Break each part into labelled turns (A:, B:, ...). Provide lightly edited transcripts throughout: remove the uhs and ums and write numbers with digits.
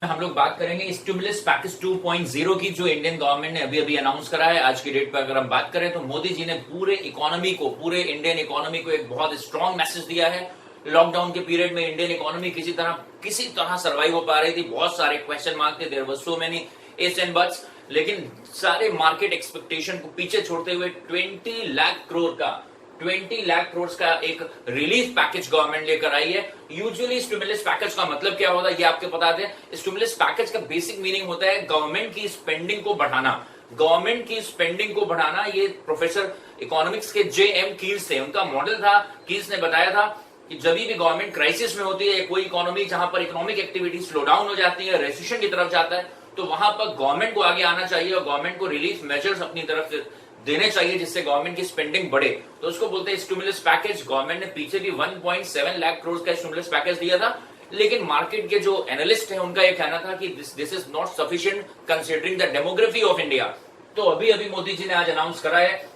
A: हम लोग बात करेंगे स्टिमुलस पैकेज 2.0 की, जो इंडियन गवर्नमेंट ने अभी अभी अनाउंस करा है। आज की डेट पर अगर हम बात करें तो मोदी जी ने पूरे इंडियन इकोनॉमी को एक बहुत स्ट्रांग मैसेज दिया है। लॉकडाउन के पीरियड में इंडियन इकोनॉमी किसी तरह सर्वाइव हो पा रही थी। बहुत सारे क्वेश्चन मार्क थे, there were so many ifs and buts, लेकिन सारे मार्केट एक्सपेक्टेशन को पीछे छोड़ते हुए 20 लाख करोड़ का एक रिलीफ पैकेज गवर्नमेंट लेकर आई है। यूजुअली स्टिमुलस पैकेज का मतलब क्या होता है ये आपको पता है। स्टिमुलस पैकेज का बेसिक मीनिंग होता है गवर्नमेंट की स्पेंडिंग को बढ़ाना। ये प्रोफेसर इकोनॉमिक्स के जे.एम. कील्स थे, उनका मॉडल था। कील्स ने बताया था कि जब भी गवर्नमेंट क्राइसिस में होती है, कोई इकोनॉमी जहां पर इकोनॉमिक एक्टिविटी स्लो डाउन हो जाती है, रेसिशन की तरफ जाता है, तो वहां पर गवर्नमेंट को आगे आना चाहिए और गवर्नमेंट को रिलीफ मेजर्स अपनी तरफ से देने चाहिए जिससे गवर्नमेंट की स्पेंडिंग बढ़े। तो उसको बोलते हैं स्टिमुलस पैकेज। गवर्नमेंट ने पीछे भी 1.7 लाख करोड़ का स्टिमुलस पैकेज दिया था, लेकिन मार्केट के जो एनालिस्ट हैं उनका यह कहना था कि this is not sufficient considering the demography of India. तो अभी अभी मोदी जी ने आज अनाउंस करा है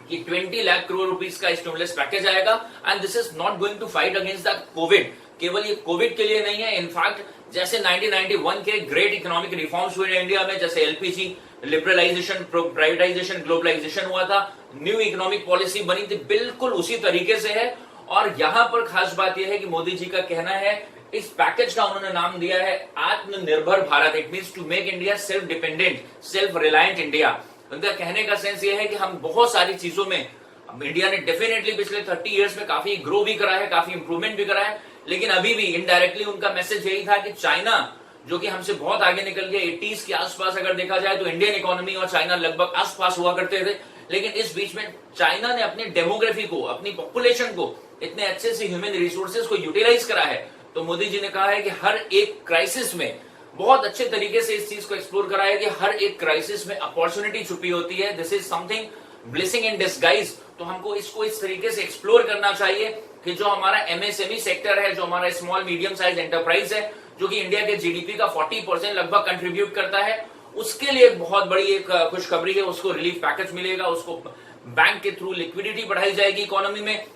A: कि 20 लाख करोड़ रुपीस का स्टिमुलस पैकेज आएगा, and this is not going to fight against the COVID. केवल ये कोविड के लिए नहीं है, इनफैक्ट जैसे 1991 के ग्रेट इकोनॉमिक रिफॉर्म्स हुए इंडिया में, जैसे एलपीजी लिबरलाइजेशन, प्राइवेटाइजेशन, ग्लोबलाइजेशन हुआ था, न्यू इकोनॉमिक पॉलिसी बनी थी, बिल्कुल उसी तरीके से है। और यहां पर खास बात यह है कि मोदी जी का कहना है, इस पैकेज का उन्होंने नाम दिया है Atmanirbhar Bharat. It means to make India self dependent, self reliant India. उनका कहने का सेंस ये है कि हम बहुत सारी चीजों में, इंडिया ने डेफिनेटली पिछले 30 इयर्स में काफी ग्रो भी करा है, काफी इंप्रूवमेंट भी करा है, लेकिन अभी भी इनडायरेक्टली उनका मैसेज यही था कि चाइना, जो कि हमसे बहुत आगे निकल गया, 80s के आसपास अगर देखा जाए तो इंडियन इकोनॉमी और चाइना लगभग आसपास हुआ करते थे, लेकिन इस बीच में चाइना ने अपनी डेमोग्राफी को, अपनी पॉपुलेशन को इतने अच्छे से ह्यूमन रिसोर्सेज को यूटिलाइज करा है। तो मोदी जी ने कहा है कि हर एक क्राइसिस में बहुत अच्छे तरीके से इस चीज को एक्सप्लोर करा है कि हर एक क्राइसिस में अपॉर्चुनिटी छुपी होती है। This is something blessing in disguise. तो हमको इसको इस तरीके से एक्सप्लोर करना चाहिए कि जो हमारा एमएसएमई सेक्टर है, जो हमारा स्मॉल मीडियम साइज एंटरप्राइज है, जो कि इंडिया के जीडीपी का 40% लगभग कंट्रीब्यूट करता है, उसके लिए एक बहुत बड़ी एक खुशखबरी है। उसको रिलीफ पैकेज मिलेगा, उसको बैंक के थ्रू लिक्विडिटी बढ़ाई जाएगी इकोनॉमी में,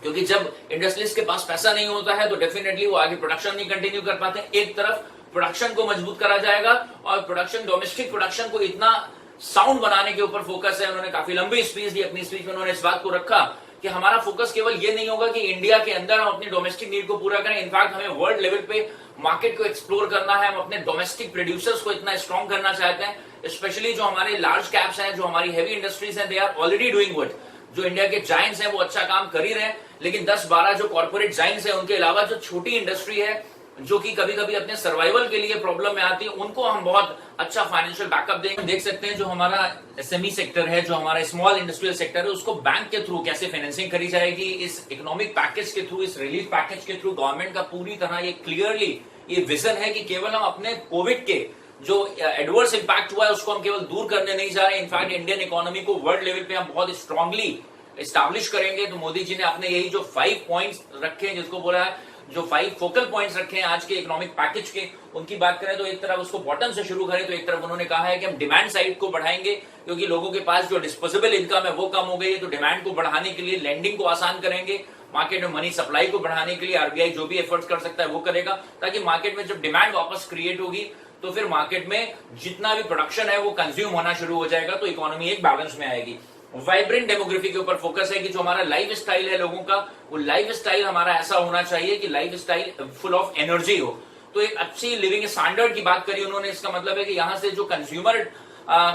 A: क्योंकि जब इंडस्ट्रीज के पास पैसा नहीं होता है तो डेफिनेटली वो आगे प्रोडक्शन नहीं कंटिन्यू कर पाते। एक तरफ प्रोडक्शन को मजबूत करा जाएगा और प्रोडक्शन, डोमेस्टिक प्रोडक्शन को इतना साउंड बनाने के ऊपर फोकस है। उन्होंने काफी लंबी स्पीच दी, अपनी स्पीच में उन्होंने इस बात को रखा कि हमारा फोकस केवल ये नहीं होगा कि इंडिया के अंदर हम अपनी डोमेस्टिक नीड को पूरा करें, इनफैक्ट हमें वर्ल्ड लेवल पे मार्केट को एक्सप्लोर करना है। हम अपने डोमेस्टिक प्रोड्यूसर्स को इतना स्ट्रॉन्ग करना चाहते हैं, स्पेशली जो हमारे लार्ज कैप्स हैं, जो हमारी हेवी इंडस्ट्रीज हैं, they are already doing good. जो इंडिया के जायंट्स हैं वो अच्छा काम कर ही रहे हैं, लेकिन 10-12 जो कॉर्पोरेट जायंट्स हैं, उनके अलावा जो छोटी इंडस्ट्री है, जो कि कभी कभी अपने सर्वाइवल के लिए प्रॉब्लम में आती है, उनको हम बहुत अच्छा फाइनेंशियल बैकअप देंगे। देख सकते हैं जो हमारा एसएमई सेक्टर है, जो हमारा स्मॉल इंडस्ट्रियल सेक्टर है, उसको बैंक के थ्रू कैसे फाइनेंसिंग करी जाएगी। इस इकोनॉमिक पैकेज के थ्रू, इस रिलीफ पैकेज के थ्रू गवर्नमेंट का पूरी तरह ये क्लियरली ये विजन है कि केवल हम अपने कोविड के जो एडवर्स इंपैक्ट हुआ है उसको हम केवल दूर करने नहीं जा रहे, इनफैक्ट इंडियन इकोनॉमी को वर्ल्ड लेवल पे हम बहुत स्ट्रांगली एस्टैब्लिश करेंगे। तो मोदी जी ने अपने यही जो 5 पॉइंट्स रखे हैं, जिसको बोला है, जो 5 फोकल पॉइंट्स रखे हैं आज के इकोनॉमिक पैकेज के, उनकी बात करें तो एक तरफ उसको बॉटम से शुरू करें तो एक तरफ उन्होंने कहा है कि हम डिमांड साइड को बढ़ाएंगे, क्योंकि लोगों के पास जो डिस्पोजेबल इनकम है वो कम हो गई है। तो डिमांड को बढ़ाने के लिए लेंडिंग को आसान करेंगे, मार्केट में मनी सप्लाई को बढ़ाने के लिए आरबीआई जो भी एफर्ट्स कर सकता है वो करेगा, ताकि मार्केट में जब डिमांड वापस क्रिएट होगी तो फिर मार्केट में जितना भी प्रोडक्शन है वो कंज्यूम होना शुरू हो जाएगा, तो इकोनॉमी एक बैलेंस में आएगी। वाइब्रेंट डेमोग्राफी के ऊपर फोकस है कि जो हमारा लाइफ स्टाइल है लोगों का, वो लाइफ स्टाइल हमारा ऐसा होना चाहिए कि life style full of energy हो। तो एक अच्छी लिविंग स्टैंडर्ड की बात करी उन्होंने। इसका मतलब है कि यहां से जो कंज्यूमर,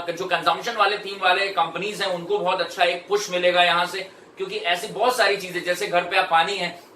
A: जो कंजम्पशन वाले थीम वाले कंपनीज हैं, उनको बहुत अच्छा एक पुश मिलेगा यहां से, क्योंकि ऐसी बहुत सारी चीजें, जैसे घर पे आप पानी है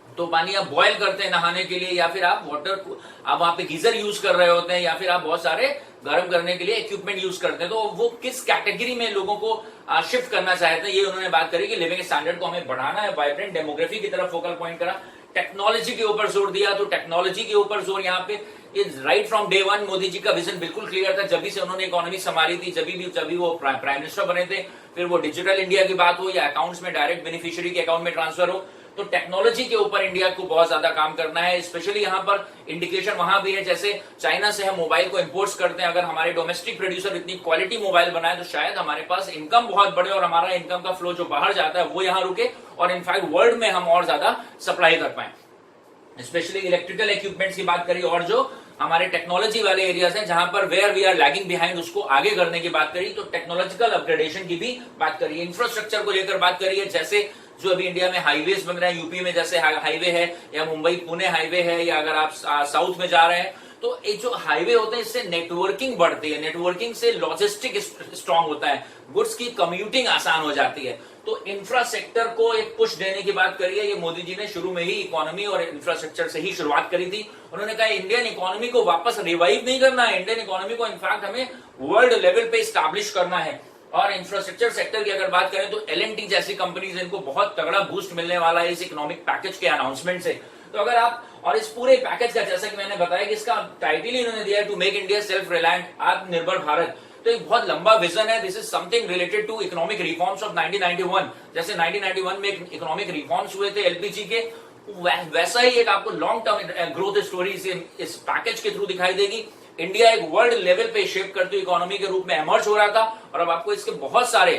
A: तो पानी आप बॉयल करते हैं नहाने के लिए, या फिर आप वाटर को आप वहां पे गीजर यूज कर रहे होते हैं, या फिर आप बहुत सारे गर्म करने के लिए इक्विपमेंट यूज करते हैं, तो वो किस कैटेगरी में लोगों को शिफ्ट करना चाहते हैं, ये उन्होंने बात करी कि लिविंग स्टैंडर्ड को हमें बढ़ाना है। वाइब्रेंट डेमोग्राफी की तरफ फोकल पॉइंट करा, टेक्नोलॉजी के ऊपर जोर दिया, तो टेक्नोलॉजी के ऊपर जोर यहाँ पे right from day one Modi ji का विजन बिल्कुल क्लियर था। जब भी से उन्होंने इकोनॉमी संभाली थी, जब भी वो प्राइम मिनिस्टर बने थे, फिर वो डिजिटल इंडिया की बात हो या अकाउंट्स में डायरेक्ट बेनिफिशियरी के अकाउंट में ट्रांसफर हो, तो टेक्नोलॉजी के ऊपर इंडिया को बहुत ज्यादा काम करना है। स्पेशली यहाँ पर इंडिकेशन वहां भी है, जैसे चाइना से हम मोबाइल को इंपोर्ट करते हैं, अगर हमारे डोमेस्टिक प्रोड्यूसर इतनी क्वालिटी मोबाइल बनाए तो शायद हमारे पास इनकम बहुत बढ़े और हमारा इनकम का फ्लो जो बाहर जाता है वो यहाँ रुके और इनफैक्ट वर्ल्ड में हम और ज्यादा सप्लाई कर पाए। स्पेशली इलेक्ट्रिकल इक्विपमेंट्स की बात करी और जो हमारे टेक्नोलॉजी वाले एरियाज हैं जहां पर where we are lagging behind उसको आगे करने की बात करी, तो टेक्नोलॉजिकल अपग्रेडेशन की भी बात करी, इंफ्रास्ट्रक्चर को लेकर बात करी है, जैसे जो अभी इंडिया में हाईवेज बन रहे हैं, यूपी में जैसे हाईवे है या मुंबई पुणे हाईवे है, या अगर आप साउथ में जा रहे हैं तो ये जो हाईवे होते हैं इससे नेटवर्किंग बढ़ती है, नेटवर्किंग से लॉजिस्टिक स्ट्रांग होता है, गुड्स की कम्यूटिंग आसान हो जाती है। तो इंफ्रा सेक्टर को एक पुश देने की बात करी है, ये मोदी जी ने शुरू में ही इकोनॉमी और इंफ्रास्ट्रक्चर से ही शुरुआत करी थी। उन्होंने कहा इंडियन इकोनॉमी को वापस रिवाइव नहीं करना है, इंडियन इकोनॉमी को इनफैक्ट हमें वर्ल्ड लेवल पे स्टैब्लिश करना है। और इंफ्रास्ट्रक्चर सेक्टर की अगर बात करें तो L&T जैसी कंपनीज, इनको बहुत तगड़ा बूस्ट मिलने वाला है इस इकोनॉमिक पैकेज के अनाउंसमेंट से। तो अगर आप, और इस पूरे पैकेज का जैसा कि मैंने बताया कि इसका टाइटल ही इन्होंने दिया है to make India self reliant, Atmanirbhar Bharat. तो एक बहुत लंबा विजन है, this is something related to economic reforms of 1991। जैसे 1991 में इकोनॉमिक रिफॉर्म्स हुए थे एलपीजी के, वैसा ही एक आपको लॉन्ग टर्म ग्रोथ स्टोरी इस पैकेज के थ्रू दिखाई देगी। इंडिया एक वर्ल्ड लेवल पे शेप करती हुई इकोनॉमी के रूप में एमर्ज हो रहा था और अब आपको इसके बहुत सारे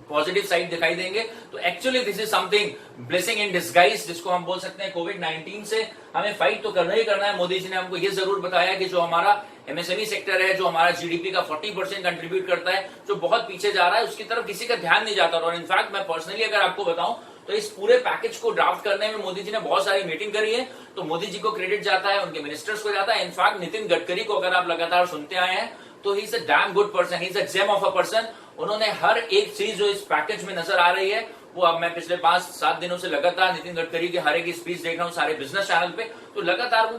A: पॉजिटिव साइड दिखाई देंगे। तो actually this is something blessing in disguise, जिसको हम बोल सकते हैं। कोविड-19 से हमें फाइट तो करना ही करना है। मोदी जी ने हमको ये जरूर बताया कि जो हमारा एमएसएमई सेक्टर है, जो हमारा जीडीपी का 40% कंट्रीब्यूट करता है, जो बहुत पीछे जा रहा है, उसकी तरफ किसी का ध्यान नहीं जाता। और इनफैक्ट मैं पर्सनली अगर आपको बताऊं तो इस पूरे पैकेज को ड्राफ्ट करने में मोदी जी ने बहुत सारी मीटिंग करी है, तो मोदी जी को क्रेडिट जाता है, उनके मिनिस्टर्स को जाता है। इनफैक्ट नितिन गडकरी को अगर आप लगातार सुनते आए हैं तो he is a damn good person, he is a gem of a person. उन्होंने हर एक चीज जो इस पैकेज में नजर आ रही है वो, अब मैं पिछले 5-7 दिनों से लगातार नितिन गडकरी की हर एक स्पीच देख रहा हूँ सारे बिजनेस चैनल पे, तो लगातार वो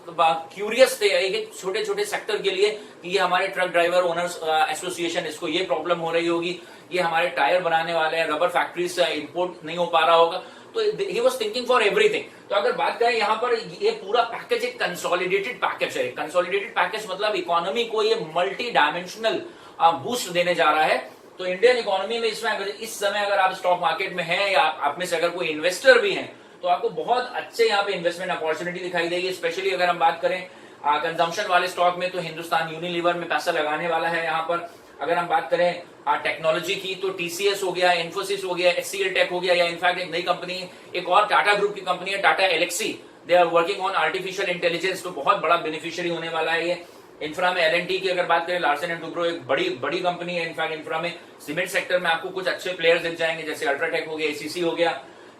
A: बहुत क्यूरियस थे एक एक छोटे छोटे सेक्टर के लिए कि ये हमारे ट्रक ड्राइवर ओनर्स एसोसिएशन, इसको ये प्रॉब्लम हो रही होगी, ये हमारे टायर बनाने वाले हैं, रबर फैक्ट्री से इंपोर्ट नहीं हो पा रहा होगा। तो he was thinking for everything. तो अगर बात करें यहाँ पर, ये पूरा पैकेज एक कंसोलिडेटेड पैकेज है। कंसोलिडेटेड पैकेज मतलब इकोनॉमी को ये मल्टी डायमेंशनल बूस्ट देने जा रहा है। तो इंडियन इकोनॉमी में इसमें इस समय अगर आप स्टॉक मार्केट में हैं या आप में से अगर कोई इन्वेस्टर भी हैं तो आपको बहुत अच्छे यहाँ पे इन्वेस्टमेंट अपॉर्चुनिटी दिखाई देगी। स्पेशली अगर हम बात करें कंजम्पशन वाले स्टॉक में, तो हिंदुस्तान यूनिलीवर में पैसा लगाने वाला है यहाँ पर। अगर हम बात करें टेक्नोलॉजी की, तो टीसीएस हो गया, इन्फोसिस हो गया, एचसीएल टेक हो गया, या इनफैक्ट एक नई कंपनी, एक और टाटा ग्रुप की कंपनी है Tata Elxsi, they are working on artificial intelligence, तो बहुत बड़ा बेनिफिशियरी होने वाला है ये। इंफ्रा में L&T की अगर बात करें, लार्सन एंड टुब्रो एक बड़ी कंपनी है। इनफैक्ट इंफ्रा में सीमेंट सेक्टर में आपको कुछ अच्छे प्लेयर्स दिख जाएंगे, जैसे अल्ट्राटेक हो गया, एसीसी हो गया।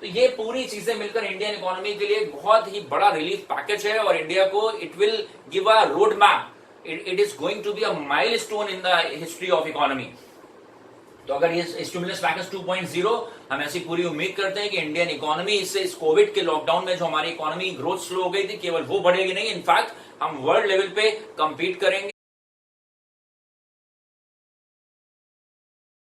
A: तो ये पूरी चीजें मिलकर इंडियन इकोनॉमी के लिए बहुत ही बड़ा रिलीफ पैकेज है और इंडिया को it will give a road map, it is going to be a milestone in the history of economy. तो अगर ये स्टिमुलस पैकेज 2.0, हम ऐसी पूरी उम्मीद करते हैं कि इंडियन इकोनॉमी इससे, इस कोविड के लॉकडाउन में जो हमारी इकोनॉमी ग्रोथ स्लो हो गई थी, केवल वो बढ़ेगी नहीं, इनफैक्ट हम वर्ल्ड लेवल पे कंपीट करेंगे।